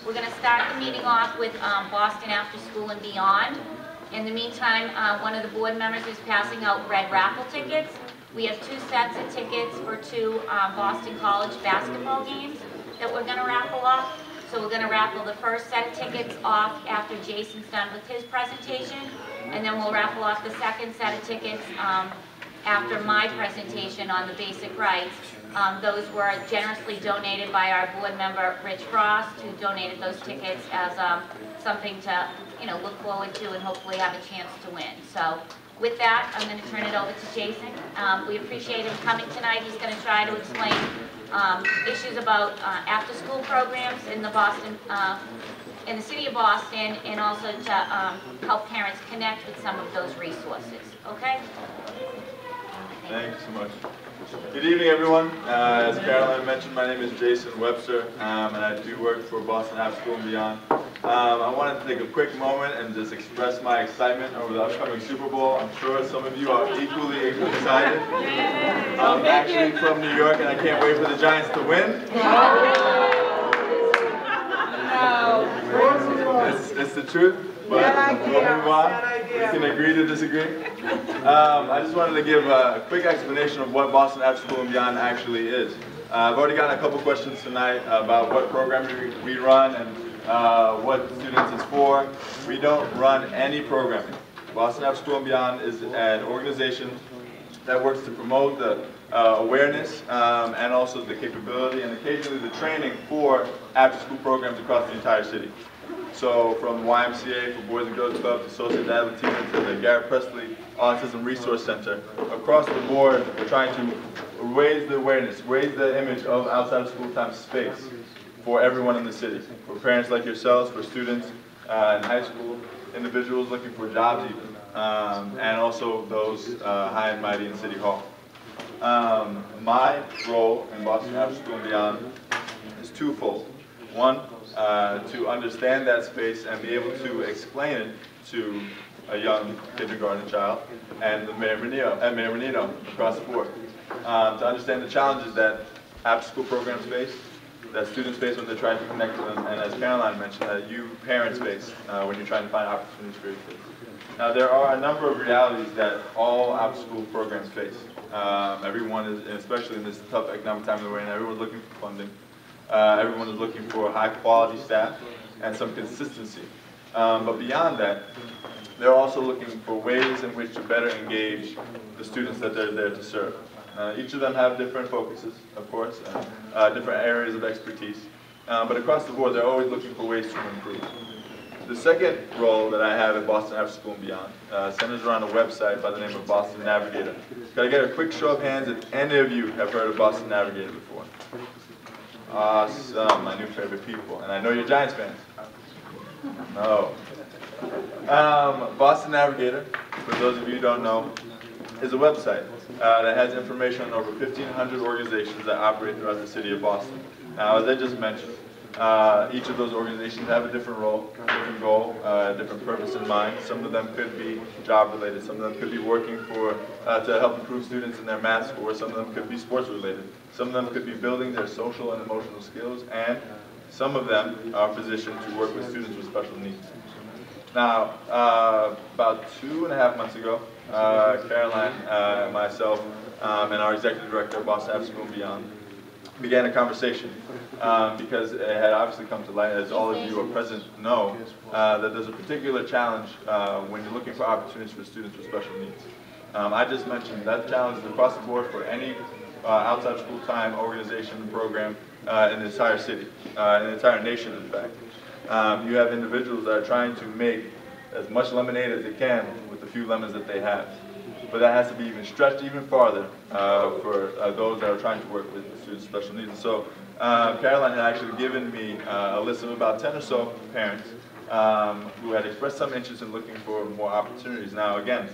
We're going to start the meeting off with Boston After School and Beyond. In the meantime, one of the board members is passing out red raffle tickets. We have 2 sets of tickets for 2 Boston College basketball games that we're going to raffle off. So we're going to raffle the first set of tickets off after Jason's done with his presentation, and then we'll raffle off the second set of tickets after my presentation on the basic rights. Those were generously donated by our board member, Rich Frost, who donated those tickets as something to, look forward to and hopefully have a chance to win. So with that, I'm going to turn it over to Jason. We appreciate him coming tonight. He's going to try to explain issues about after-school programs in in the city of Boston, and also to help parents connect with some of those resources. Okay? Thank you so much. Good evening, everyone. As Caroline mentioned, my name is Jason Webster, and I do work for Boston After School and Beyond. I wanted to take a quick moment and just express my excitement over the upcoming Super Bowl. I'm sure some of you are equally excited. I'm actually from New York, and I can't wait for the Giants to win. It's the truth, but we'll move on. We can agree to disagree. I just wanted to give a quick explanation of what Boston After School and Beyond actually is. I've already gotten a couple questions tonight about what program we run and what students it's for. We don't run any programming. Boston After School and Beyond is an organization that works to promote the awareness and also the capability and occasionally the training for after-school programs across the entire city. So from YMCA for Boys and Girls Club to Sociedad Latina to the Garrett Presley Autism Resource Center, across the board we're trying to raise the awareness, raise the image of outside of school time space for everyone in the city, for parents like yourselves, for students in high school, individuals looking for jobs even, and also those high and mighty in City Hall. My role in Boston After School and Beyond is twofold. One, to understand that space and be able to explain it to a young kindergarten child and the Mayor Menino across the board. To understand the challenges that after-school programs face, that students face when they're trying to connect with them, and as Caroline mentioned, that you parents face when you're trying to find opportunities for your kids. Now, there are a number of realities that all after-school programs face. Everyone is, especially in this tough economic time that we're in, everyone's looking for funding. Everyone is looking for high-quality staff and some consistency. But beyond that, they're also looking for ways in which to better engage the students that they're there to serve. Each of them have different focuses, of course, and different areas of expertise. But across the board, they're always looking for ways to improve. The second role that I have at Boston After School and Beyond centers around a website by the name of Boston Navigator. Can I get a quick show of hands if any of you have heard of Boston Navigator before? Awesome, my new favorite people. And I know you're Giants fans. No. Boston Navigator, for those of you who don't know, is a website that has information on over 1,500 organizations that operate throughout the city of Boston. Now, as I just mentioned, each of those organizations have a different role, different goal, different purpose in mind. Some of them could be job-related. Some of them could be working for to help improve students in their math score. Some of them could be sports-related. Some of them could be building their social and emotional skills, and some of them are positioned to work with students with special needs. Now, about 2.5 months ago, Caroline, myself, and our executive director of Boston After School and Beyond began a conversation because it had obviously come to light, as all of you who are present know, that there's a particular challenge when you're looking for opportunities for students with special needs. I just mentioned that challenge is across the board for any outside school time organization and program in the entire city, in the entire nation, in fact. You have individuals that are trying to make as much lemonade as they can with the few lemons that they have. But that has to be even stretched even farther for those that are trying to work with students with special needs. And so Caroline had actually given me a list of about 10 or so parents who had expressed some interest in looking for more opportunities. Now again,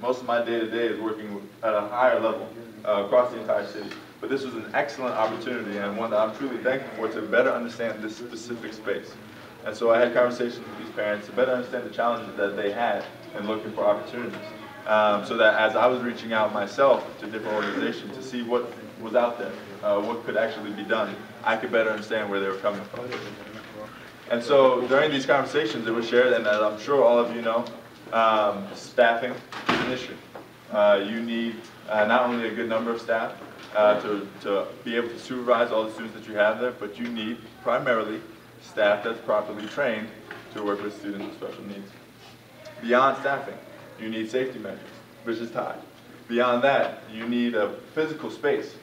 most of my day-to-day is working at a higher level across the entire city. But this was an excellent opportunity and one that I'm truly thankful for to better understand this specific space. And so I had conversations with these parents to better understand the challenges that they had in looking for opportunities. So that as I was reaching out myself to different organizations to see what was out there, what could actually be done, I could better understand where they were coming from. And so during these conversations it was shared, and as I'm sure all of you know, staffing is an issue. You need not only a good number of staff to be able to supervise all the students that you have there, but you need primarily staff that's properly trained to work with students with special needs. Beyond staffing, you need safety measures, which is tied. Beyond that, you need a physical space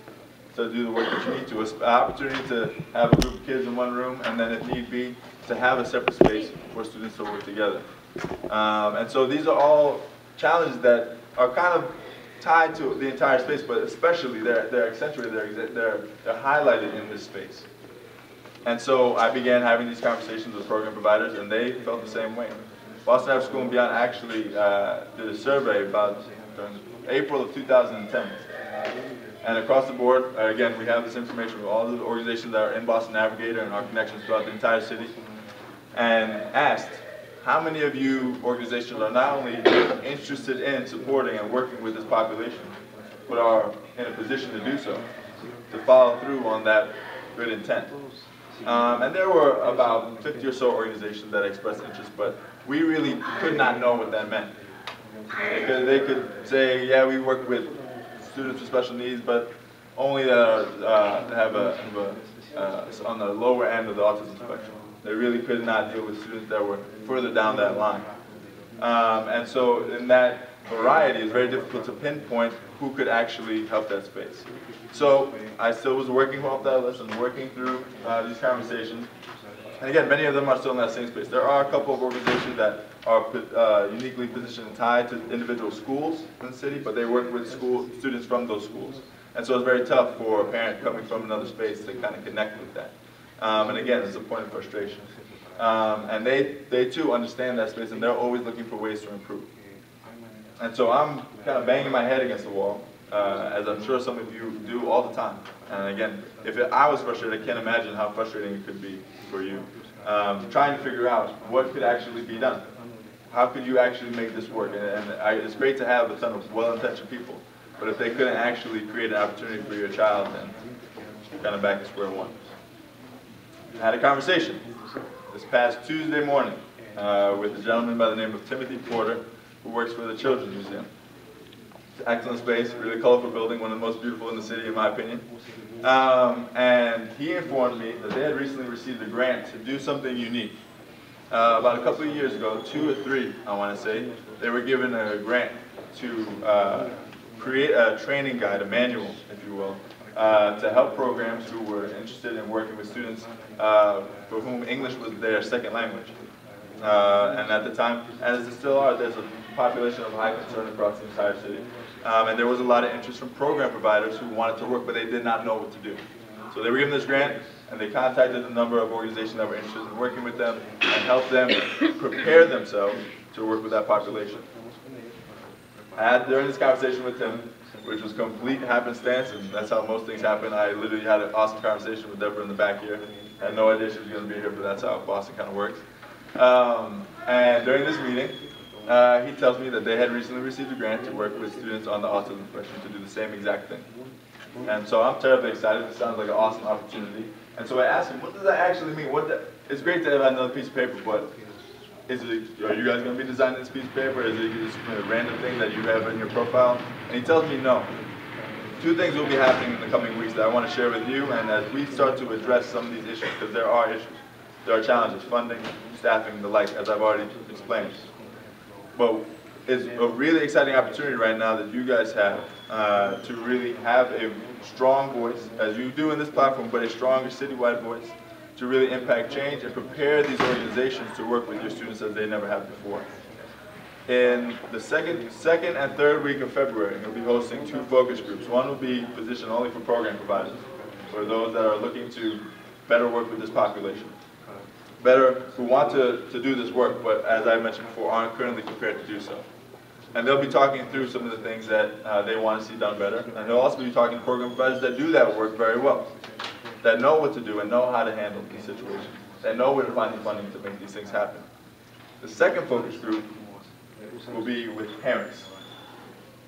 to do the work that you need to. An opportunity to have a group of kids in one room, and then if need be, to have a separate space for students to work together. And so these are all challenges that are kind of tied to the entire space, but especially they're accentuated, they're highlighted in this space. And so I began having these conversations with program providers, and they felt the same way. Boston After School and Beyond actually did a survey about April of 2010. And across the board, again, we have this information with all the organizations that are in Boston Navigator and our connections throughout the entire city, and asked, how many of you organizations are not only interested in supporting and working with this population, but are in a position to do so, to follow through on that good intent? And there were about 50 or so organizations that expressed interest, but we really could not know what that meant. They could say, yeah, we work with students with special needs, but only that have on the lower end of the autism spectrum. They really could not deal with students that were further down that line. And so in that variety, it's very difficult to pinpoint who could actually help that space. So I still was working off that list and working through these conversations. And again, many of them are still in that same space. There are a couple of organizations that are uniquely positioned and tied to individual schools in the city, but they work with students from those schools. And so it's very tough for a parent coming from another space to kind of connect with that. And again, it's a point of frustration. And they too understand that space, and they're always looking for ways to improve. And so I'm kind of banging my head against the wall, as I'm sure some of you do all the time. And again, if I was frustrated, I can't imagine how frustrating it could be for you. Trying to figure out what could actually be done. How could you actually make this work? And it's great to have a ton of well-intentioned people, but if they couldn't actually create an opportunity for your child, then you're kind of back to square one. I had a conversation this past Tuesday morning with a gentleman by the name of Timothy Porter, who works for the Children's Museum. It's an excellent space, really colorful building, one of the most beautiful in the city in my opinion. And he informed me that they had recently received a grant to do something unique. About a couple of years ago, 2 or 3, I want to say, they were given a grant to create a training guide, a manual, if you will, to help programs who were interested in working with students for whom English was their second language. And at the time, as there still are, there's a population of high concern across the entire city. And there was a lot of interest from program providers who wanted to work, but they did not know what to do. So they were given this grant, and they contacted a number of organizations that were interested in working with them and help them prepare themselves to work with that population. During this conversation with him, which was complete happenstance, and that's how most things happen, I literally had an awesome conversation with Deborah in the back here. I had no idea she was going to be here, but that's how Boston kind of works. And during this meeting, he tells me that they had recently received a grant to work with students on the autism spectrum to do the same exact thing. And so I'm terribly excited. It sounds like an awesome opportunity. And so I asked him, what does that actually mean? It's great to have another piece of paper, but are you guys going to be designing this piece of paper? Is it just a random thing that you have in your profile? And he tells me no. 2 things will be happening in the coming weeks that I want to share with you, and as we start to address some of these issues, because there are issues. There are challenges, funding, staffing, the like, as I've already explained. But it's a really exciting opportunity right now that you guys have to really have a strong voice, as you do in this platform, but a stronger citywide voice, to really impact change and prepare these organizations to work with your students as they never have before. In the second and third week of February, we'll be hosting 2 focus groups. One will be positioned only for program providers, for those that are looking to better work with this population. Who want to do this work, but as I mentioned before, aren't currently prepared to do so. And they'll be talking through some of the things that they want to see done better. And they'll also be talking to program providers that do that work very well, that know what to do and know how to handle these situations, that know where to find the funding to make these things happen. The second focus group will be with parents,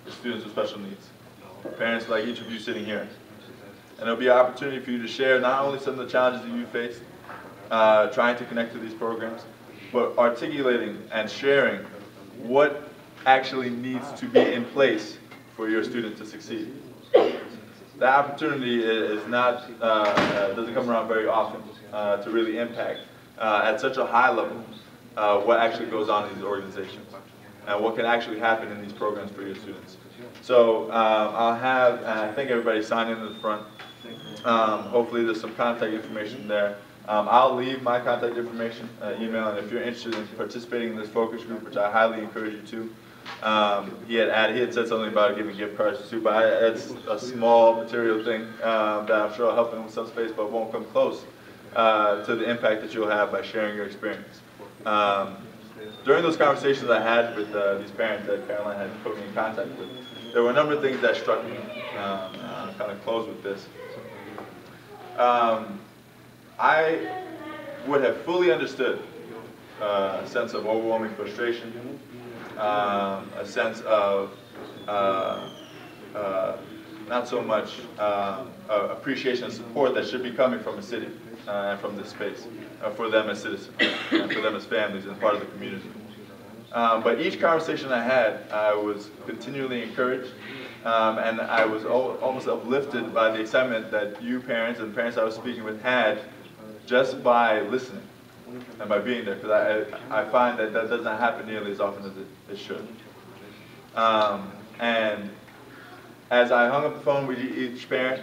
with students with special needs, parents like each of you sitting here. And there'll be an opportunity for you to share not only some of the challenges that you faced, trying to connect to these programs, but articulating and sharing what actually needs to be in place for your student to succeed. That opportunity is not, doesn't come around very often to really impact at such a high level what actually goes on in these organizations and what can actually happen in these programs for your students. So I'll have, and I think everybody sign in the front. Hopefully there's some contact information there. I'll leave my contact information, email, and if you're interested in participating in this focus group, which I highly encourage you to, he had said something about giving gift cards too, but it's a small material thing that I'm sure will help him with some space, but won't come close to the impact that you'll have by sharing your experience. During those conversations I had with these parents that Caroline had put me in contact with, there were a number of things that struck me. I'll kind of close with this. I would have fully understood a sense of overwhelming frustration, a sense of not so much appreciation and support that should be coming from a city and from this space, for them as citizens, and for them as families and part of the community. But each conversation I had, I was continually encouraged, and I was almost uplifted by the excitement that you parents and parents I was speaking with had just by listening and by being there, because I find that that does not happen nearly as often as it should. And as I hung up the phone with each parent,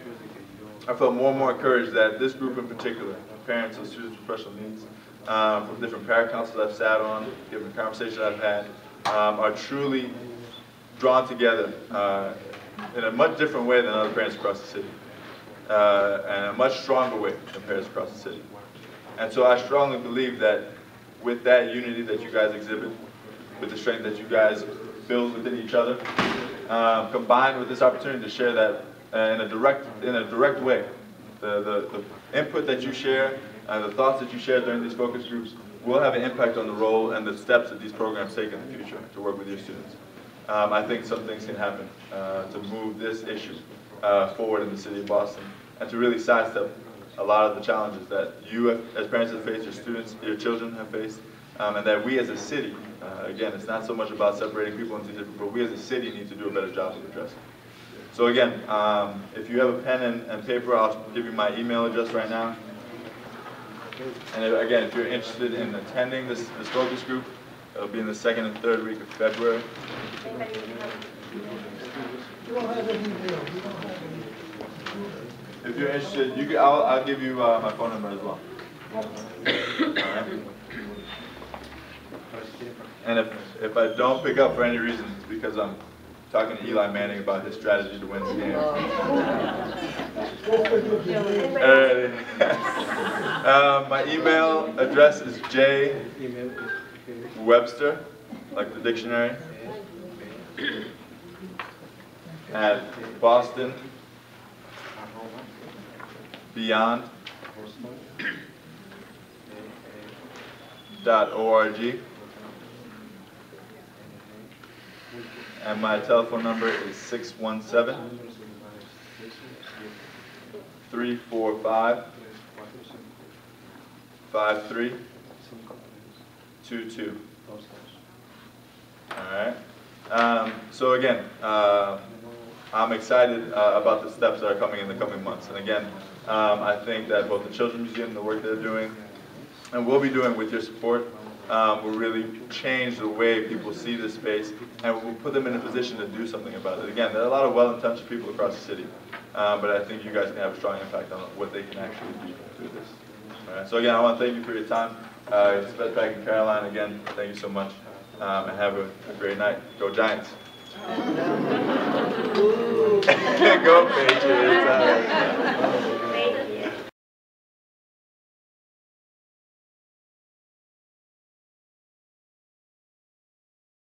I felt more and more encouraged that this group in particular, parents of students with special needs, from different parent councils I've sat on, different conversations I've had, are truly drawn together in a much different way than other parents across the city, and a much stronger way than parents across the city. And so I strongly believe that with that unity that you guys exhibit, with the strength that you guys build within each other, combined with this opportunity to share that in a direct way, the input that you share and the thoughts that you share during these focus groups will have an impact on the role and the steps that these programs take in the future to work with your students. I think some things can happen to move this issue forward in the city of Boston and to really sidestep a lot of the challenges that you as parents have faced, your students, your children have faced, and that we as a city, again, it's not so much about separating people into different, but we as a city need to do a better job of addressing. So again, if you have a pen and paper, I'll give you my email address right now. And again, if you're interested in attending this focus group, it'll be in the 2nd and 3rd week of February. If you're interested, I'll give you my phone number as well. All right. And if I don't pick up for any reason, it's because I'm talking to Eli Manning about his strategy to win the game. My email address is j.webster, like the dictionary, at Boston Beyond.org. And my telephone number is 617-345-5322. All right. So again, I'm excited about the steps that are coming in the coming months. And again, I think that both the Children's Museum, the work they're doing, and we'll be doing with your support, will really change the way people see this space, and we'll put them in a position to do something about it. Again, there are a lot of well-intentioned people across the city, but I think you guys can have a strong impact on what they can actually do through this. All right, so again, I want to thank you for your time. SpedPac and Caroline, again, thank you so much, and have a great night. Go Giants! Go Patriots!